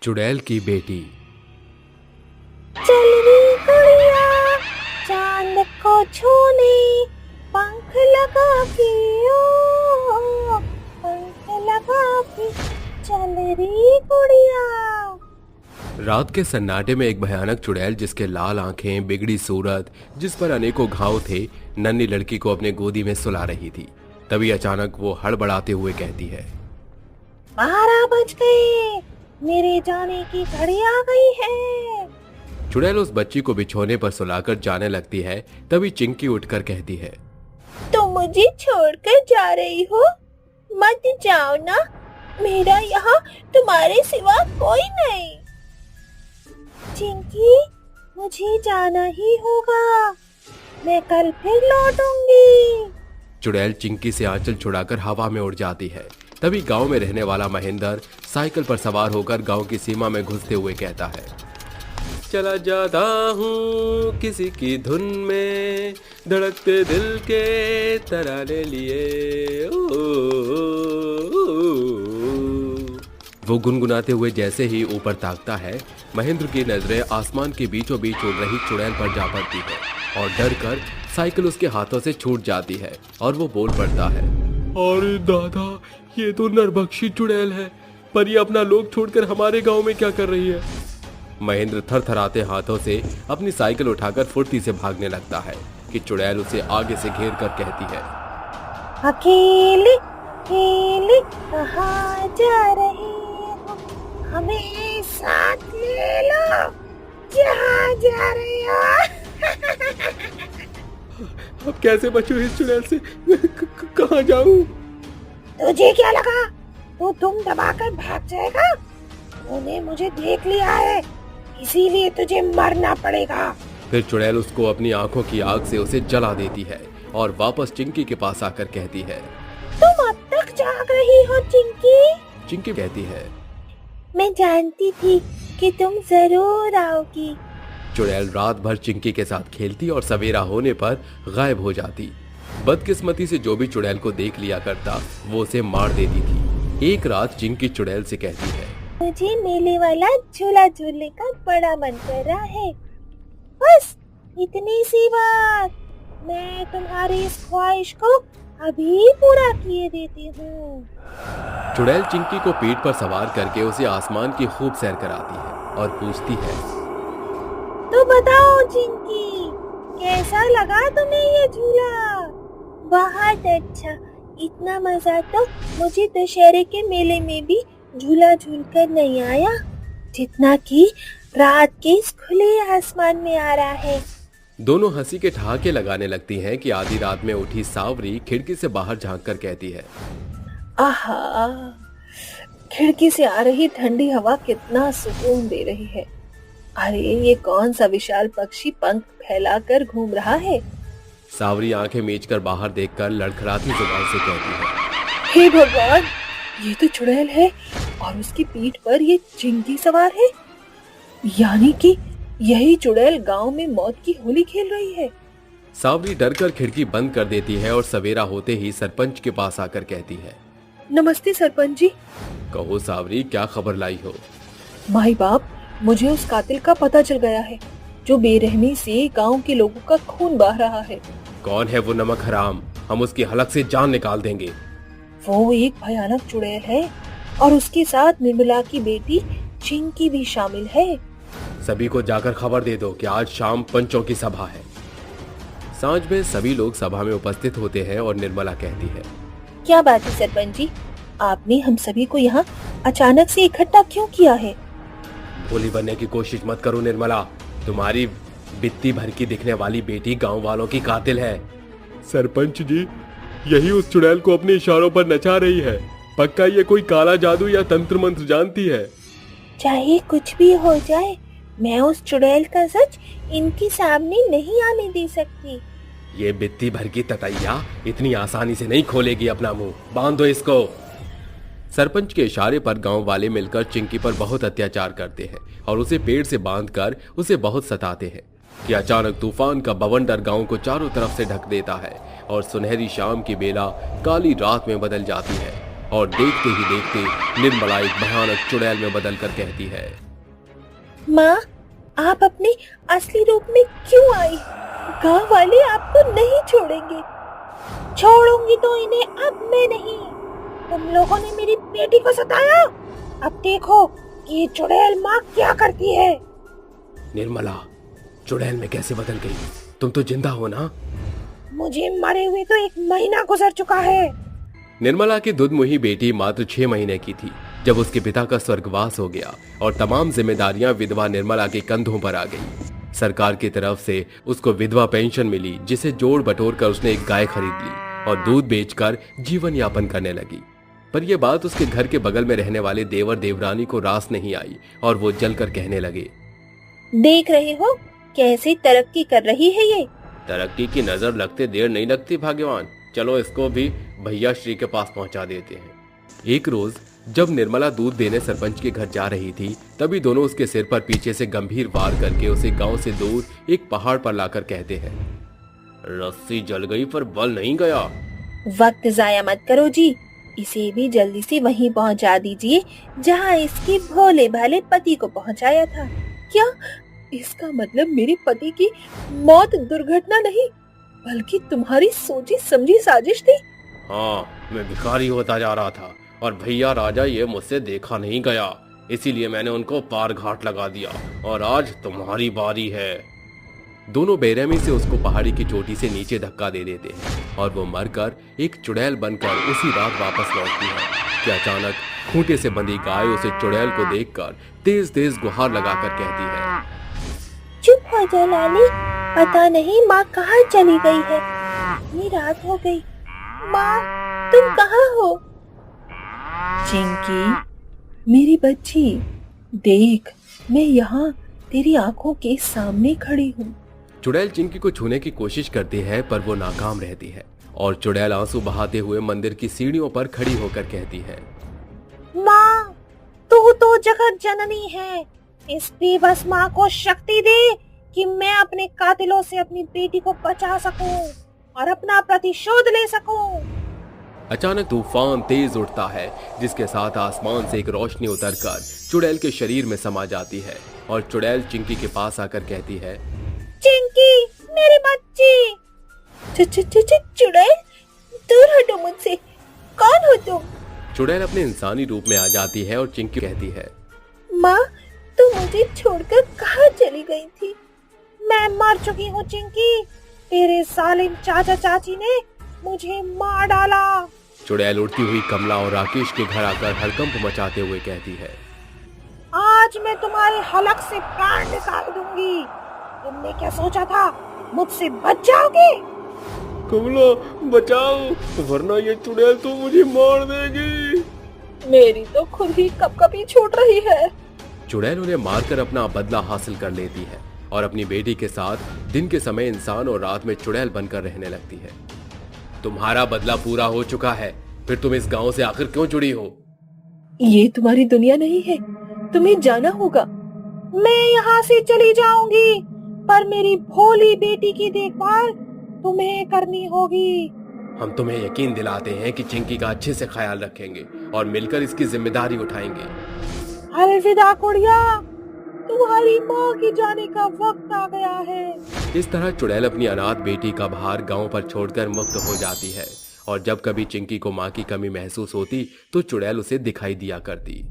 चुड़ैल की बेटी। चल री गुड़िया चांद को छूने, पंख लगा के ओ, पंख लगा के चल री गुड़िया। रात के सन्नाटे में एक भयानक चुड़ैल जिसके लाल आंखें, बिगड़ी सूरत, जिस पर अनेकों घाव थे, नन्ही लड़की को अपने गोदी में सुला रही थी। तभी अचानक वो हड़बड़ाते हुए कहती है, 12 बज गए, मेरे जाने की घड़ी आ गई है। चुड़ैल उस बच्ची को बिछोने पर सुलाकर जाने लगती है। तभी चिंकी उठकर कहती है, तुम मुझे छोड़कर जा रही हो? मत जाओ ना, मेरा यहाँ तुम्हारे सिवा कोई नहीं। चिंकी, मुझे जाना ही होगा, मैं कल फिर लौटूंगी। चुड़ैल चिंकी से आंचल छुड़ाकर हवा में उड़ जाती है। तभी गांव में रहने वाला महेंद्र साइकिल पर सवार होकर गांव की सीमा में घुसते हुए कहता है, चला जाता हूँ किसी की धुन में, धड़कते दिल के तराने लिए। वो गुनगुनाते हुए जैसे ही ऊपर ताकता है, महेंद्र की नजरें आसमान के बीचों बीच उड़ रही चुड़ैल पर जा पड़ती है और डर कर साइकिल उसके हाथों से छूट जाती है और वो बोल पड़ता है, अरे दादा, ये तो नरभक्षी चुड़ैल है, पर ये अपना लोग छोड़कर हमारे गांव में क्या कर रही है। महेंद्र थरथराते हाथों से अपनी साइकिल उठाकर फुर्ती से भागने लगता है कि चुड़ैल उसे आगे से घेर कर कहती है, अकेले अकेले कहाँ जा रही हो, हमें साथ ले लो, जहाँ जा रही हो। अब कैसे बचूं इस चुड़ैल से, कहाँ जाऊं? तुझे क्या लगा वो तुम दबाकर भाग जाएगा? तूने मुझे देख लिया है, इसीलिए तुझे मरना पड़ेगा। फिर चुड़ैल उसको अपनी आंखों की आग से उसे जला देती है और वापस चिंकी के पास आकर कहती है, तुम अब तक जाग रही हो चिंकी? चिंकी कहती है, मैं जानती थी कि तुम जरूर आओगी। चुड़ैल रात भर चिंकी के साथ खेलती और सवेरा होने पर गायब हो जाती। बदकिस्मती से जो भी चुड़ैल को देख लिया करता वो उसे मार देती थी। एक रात चिंकी चुड़ैल से कहती है, मुझे मेले वाला झूला झूलने का बड़ा मन कर रहा है, बस इतनी सी बात, मैं तुम्हारी इस ख्वाहिश को अभी पूरा किए देती हूँ। चुड़ैल चिंकी को पीठ पर सवार करके उसे आसमान की खूब सैर कराती है और पूछती है, तो बताओ चिंकी, कैसा लगा तुम्हें ये झूला? बहुत अच्छा, इतना मजा तो मुझे दशहरे के मेले में भी झूला झूलकर नहीं आया, जितना कि रात के इस खुले आसमान में आ रहा है। दोनों हंसी के ठहाके लगाने लगती हैं कि आधी रात में उठी सावरी खिड़की से बाहर झांक कर कहती है, आहा, खिड़की से आ रही ठंडी हवा कितना सुकून दे रही है। अरे ये कौन सा विशाल पक्षी पंख फैलाकर घूम रहा है? सावरी आंखें मीचकर बाहर देखकर लड़खड़ाती जुबान से कहती है, हे भगवान, ये तो चुड़ैल है और उसकी पीठ पर ये चिंकी सवार है, यानी कि यही चुड़ैल गांव में मौत की होली खेल रही है। सावरी डरकर खिड़की बंद कर देती है और सवेरा होते ही सरपंच के पास आकर कहती है, नमस्ते सरपंच जी। कहो सावरी, क्या खबर लाई हो? माई बाप, मुझे उस कातिल का पता चल गया है जो बेरहमी से गांव के लोगों का खून बहा रहा है। कौन है वो नमक हराम? हम उसकी हलक से जान निकाल देंगे। वो एक भयानक चुड़ैल है और उसके साथ निर्मला की बेटी चिंकी भी शामिल है। सभी को जाकर खबर दे दो कि आज शाम पंचों की सभा है। सांझ में सभी लोग सभा में उपस्थित होते हैं और निर्मला कहती है, क्या बात है सरपंच जी, आपने हम सभी को यहाँ अचानक से इकट्ठा क्यों किया है? भोली बनने की कोशिश मत करो निर्मला, तुम्हारी बित्ती भर की दिखने वाली बेटी गांव वालों की कातिल है। सरपंच जी, यही उस चुड़ैल को अपने इशारों पर नचा रही है। पक्का ये कोई काला जादू या तंत्र मंत्र जानती है। चाहे कुछ भी हो जाए, मैं उस चुड़ैल का सच इनके सामने नहीं आने दे सकती। ये बित्ती भर की ततैया इतनी आसानी से नहीं खोलेगी अपना मुंह, बांध दो इसको। सरपंच के इशारे पर गांव वाले मिलकर चिंकी पर बहुत अत्याचार करते हैं और उसे पेड़ से बांधकर उसे बहुत सताते हैं कि अचानक तूफान का बवंडर गांव को चारों तरफ से ढक देता है और सुनहरी शाम की बेला काली रात में बदल जाती है। और देखते ही देखते निर्मला एक भयानक चुड़ैल में बदल कर कहती है, माँ, आप अपने असली रूप में क्यों आई? गांव वाले आपको नहीं छोड़ेंगे। छोड़ूंगी तो इन्हें अब मैं नहीं। तुम लोगों ने मेरी बेटी को सताया, अब देखो कि ये चुड़ैल माँ क्या करती है। निर्मला, चुड़ैल में कैसे बदल गई? तुम तो जिंदा हो ना? मुझे मरे हुए तो 1 महीना गुजर चुका है। निर्मला की दुधमुही बेटी मात्र 6 महीने की थी जब उसके पिता का स्वर्गवास हो गया और तमाम जिम्मेदारियां विधवा निर्मला के कंधों पर आ गई। सरकार की तरफ से उसको विधवा पेंशन मिली, जिसे जोड़ बटोर कर उसने एक गाय खरीद ली और दूध बेचकर जीवन यापन करने लगी। पर यह बात उसके घर के बगल में रहने वाले देवर देवरानी को रास नहीं आई और वो जलकर कहने लगे, देख रहे हो कैसे तरक्की कर रही है ये। तरक्की की नजर लगते देर नहीं लगती भाग्यवान। चलो इसको भी भैया श्री के पास पहुंचा देते हैं। एक रोज जब निर्मला दूध देने सरपंच के घर जा रही थी, तभी दोनों उसके सिर पर पीछे से गंभीर वार करके उसे गांव से दूर एक पहाड़ पर लाकर कहते हैं, रस्सी जल गई पर बल नहीं गया। वक्त जाया मत करो जी, इसे भी जल्दी से वहीं पहुंचा दीजिए जहां इसके भोले भाले पति को पहुंचाया था। क्या इसका मतलब मेरे पति की मौत दुर्घटना नहीं बल्कि तुम्हारी सोची समझी साजिश थी? हाँ, मैं भिखारी होता जा रहा था और भैया राजा ये मुझसे देखा नहीं गया, इसीलिए मैंने उनको पार घाट लगा दिया और आज तुम्हारी बारी है। दोनों बेरहमी से उसको पहाड़ी की चोटी से नीचे धक्का दे देते हैं और वो मरकर एक चुड़ैल बनकर उसी रात वापस लौटती है कि अचानक खूंटे से बंधी गाय उसे चुड़ैल को देखकर तेज तेज गुहार लगाकर कहती है, चुप हो जा लाली, पता नहीं माँ कहाँ चली गई है। ये रात हो गई, माँ तुम कहाँ हो? चिंकी मेरी बच्ची, देख मैं यहाँ तेरी आंखों के सामने खड़ी हूँ। चुड़ैल चिंकी को छूने की कोशिश करती है पर वो नाकाम रहती है और चुड़ैल आंसू बहाते हुए मंदिर की सीढ़ियों पर खड़ी होकर कहती है, माँ तू तो जगत जननी है, इस बेबस माँ को शक्ति दे कि मैं अपने कातिलों से अपनी बेटी को बचा सकूं और अपना प्रतिशोध ले सकूं। अचानक तूफान तेज उठता है जिसके साथ आसमान से एक रोशनी उतरकर चुड़ैल के शरीर में समा जाती है और चुड़ैल चिंकी के पास आकर कहती है, चिंकी मेरी बच्ची। चुड़ैल दूर हटो मुझसे, कौन हो तुम? चुड़ैल अपने इंसानी रूप में आ जाती है और चिंकी कहती है, माँ तू मुझे छोड़कर कहाँ चली गई थी? मैं मर चुकी हूँ चिंकी, तेरे जालिम चाचा चाची ने मुझे मार डाला। चुड़ैल उड़ती हुई कमला और राकेश के घर आकर हड़कंप मचाते हुए कहती है, आज मैं तुम्हारे हलक से प्राण निकाल दूंगी। तुमने क्या सोचा था, मुझसे बच जाओगे? कमला बचाओ वरना ये चुड़ैल तो मुझे मार देगी। मेरी तो खुद ही कपकपी छूट रही है। चुड़ैल उन्हें मारकर अपना बदला हासिल कर लेती है और अपनी बेटी के साथ दिन के समय इंसान और रात में चुड़ैल बनकर रहने लगती है। तुम्हारा बदला पूरा हो चुका है, फिर तुम इस गांव से आखिर क्यों जुड़ी हो? ये तुम्हारी दुनिया नहीं है, तुम्हें जाना होगा। मैं यहाँ से चली जाऊंगी, पर मेरी भोली बेटी की देखभाल तुम्हें करनी होगी। हम तुम्हें यकीन दिलाते हैं कि चिंकी का अच्छे से ख्याल रखेंगे और मिलकर इसकी जिम्मेदारी उठाएंगे। अलविदा कुड़िया, तुम्हारी माँ के जाने का वक्त आ गया है। इस तरह चुड़ैल अपनी अनाथ बेटी का भार गांव पर छोड़कर मुक्त हो जाती है और जब कभी चिंकी को माँ की कमी महसूस होती तो चुड़ैल उसे दिखाई दिया करती।